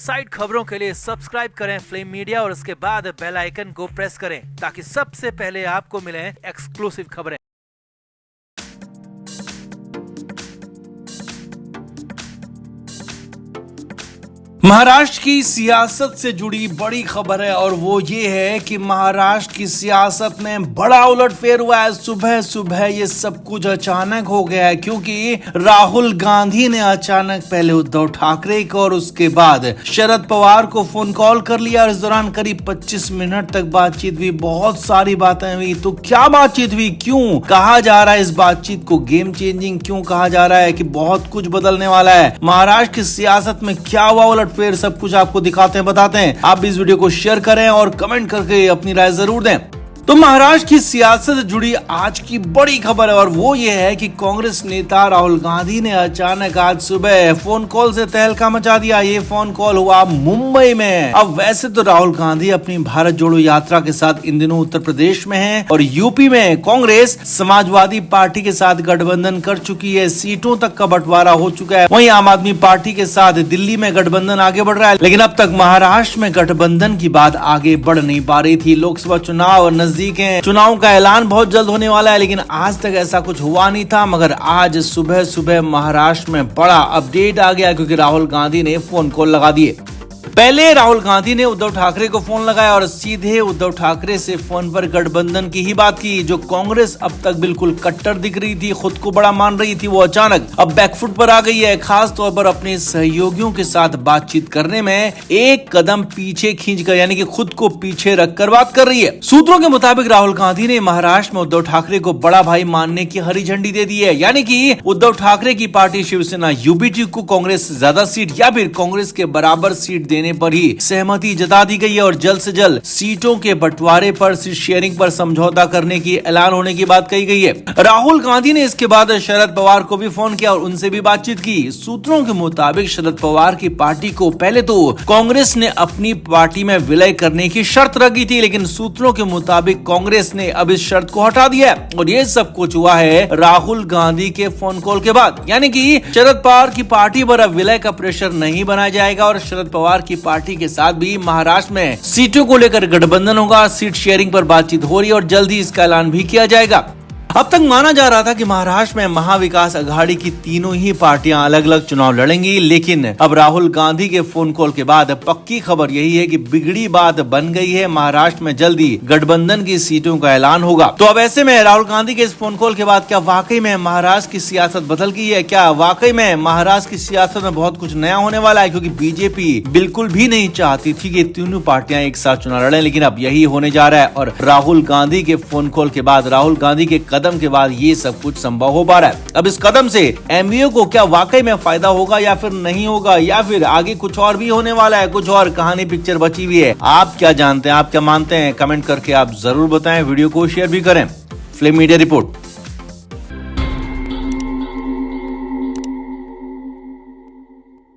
Side खबरों के लिए सब्सक्राइब करें फ्लेम मीडिया और उसके बाद बेल आइकन को प्रेस करें ताकि सबसे पहले आपको मिले एक्सक्लूसिव खबरें। महाराष्ट्र की सियासत से जुड़ी बड़ी खबर है और वो ये है कि महाराष्ट्र की सियासत में बड़ा उलटफेर हुआ है। सुबह सुबह ये सब कुछ अचानक हो गया है क्योंकि राहुल गांधी ने अचानक पहले उद्धव ठाकरे को और उसके बाद शरद पवार को फोन कॉल कर लिया और इस दौरान करीब 25 मिनट तक बातचीत हुई। बहुत सारी बातें हुई। तो क्या बातचीत हुई, क्यों कहा जा रहा है इस बातचीत को गेम चेंजिंग, क्यों कहा जा रहा है कि बहुत कुछ बदलने वाला है, महाराष्ट्र की सियासत में क्या हुआ उलट फिर सब कुछ आपको दिखाते हैं, बताते हैं। आप भी इस वीडियो को शेयर करें और कमेंट करके अपनी राय जरूर दें। तो महाराष्ट्र की सियासत से जुड़ी आज की बड़ी खबर है और वो ये है कि कांग्रेस नेता राहुल गांधी ने अचानक आज सुबह फोन कॉल से तहलका मचा दिया। ये फोन कॉल हुआ मुंबई में। अब वैसे तो राहुल गांधी अपनी भारत जोड़ो यात्रा के साथ इन दिनों उत्तर प्रदेश में हैं और यूपी में कांग्रेस समाजवादी पार्टी के साथ गठबंधन कर चुकी है। सीटों तक का बंटवारा हो चुका है। वहीं आम आदमी पार्टी के साथ दिल्ली में गठबंधन आगे बढ़ रहा है, लेकिन अब तक महाराष्ट्र में गठबंधन की बात आगे बढ़ नहीं पा रही थी। लोकसभा चुनाव और चुनाव का ऐलान बहुत जल्द होने वाला है, लेकिन आज तक ऐसा कुछ हुआ नहीं था। मगर आज सुबह सुबह महाराष्ट्र में बड़ा अपडेट आ गया क्योंकि राहुल गांधी ने फोन कॉल लगा दिए। पहले राहुल गांधी ने उद्धव ठाकरे को फोन लगाया और सीधे उद्धव ठाकरे से फोन पर गठबंधन की ही बात की। जो कांग्रेस अब तक बिल्कुल कट्टर दिख रही थी, खुद को बड़ा मान रही थी, वो अचानक अब बैकफुट पर आ गई है। खास तौर पर अपने सहयोगियों के साथ बातचीत करने में एक कदम पीछे खींचकर, यानी कि खुद को पीछे रखकर बात कर रही है। सूत्रों के मुताबिक राहुल गांधी ने महाराष्ट्र में उद्धव ठाकरे को बड़ा भाई मानने की हरी झंडी दे दी है, यानी कि उद्धव ठाकरे की पार्टी शिवसेना यूबीटी को कांग्रेस ज्यादा सीट या फिर कांग्रेस के बराबर सीट देने पर ही सहमति जता दी गई है और जल्द से जल्द सीटों के बंटवारे पर, सीट शेयरिंग पर समझौता करने की ऐलान होने की बात कही गई है। राहुल गांधी ने इसके बाद शरद पवार को भी फोन किया और उनसे भी बातचीत की। सूत्रों के मुताबिक शरद पवार की पार्टी को पहले तो कांग्रेस ने अपनी पार्टी में विलय करने की शर्त रखी थी, लेकिन सूत्रों के मुताबिक कांग्रेस ने अब इस शर्त को हटा दिया और ये सब कुछ हुआ है राहुल गांधी के फोन कॉल के बाद। यानी कि शरद पवार की पार्टी पर अब विलय का प्रेशर नहीं बनाया जाएगा और शरद पवार की पार्टी के साथ भी महाराष्ट्र में सीटों को लेकर गठबंधन होगा। सीट शेयरिंग पर बातचीत हो रही है और जल्दी इसका ऐलान भी किया जाएगा। अब तक माना जा रहा था कि महाराष्ट्र में महाविकास अघाड़ी की तीनों ही पार्टियां अलग अलग चुनाव लड़ेंगी, लेकिन अब राहुल गांधी के फोन कॉल के बाद पक्की खबर यही है कि बिगड़ी बात बन गई है। महाराष्ट्र में जल्दी गठबंधन की सीटों का ऐलान होगा। तो अब ऐसे में राहुल गांधी के इस फोन कॉल के बाद क्या वाकई में महाराष्ट्र की सियासत बदल गई है? क्या वाकई में महाराष्ट्र की सियासत में बहुत कुछ नया होने वाला है? क्योंकि बीजेपी बिल्कुल भी नहीं चाहती थी कि तीनों पार्टियां एक साथ चुनाव लड़ें, लेकिन अब यही होने जा रहा है और राहुल गांधी के फोन कॉल के बाद, राहुल गांधी के कदम के बाद ये सब कुछ संभव हो पा रहा है। अब इस कदम से एमवीओ को क्या वाकई में फायदा होगा या फिर नहीं होगा, या फिर आगे कुछ और भी होने वाला है, कुछ और कहानी पिक्चर बची हुई है? आप क्या जानते हैं, आप क्या मानते हैं? कमेंट करके आप जरूर बताएं। वीडियो को शेयर भी करें। Flame media report.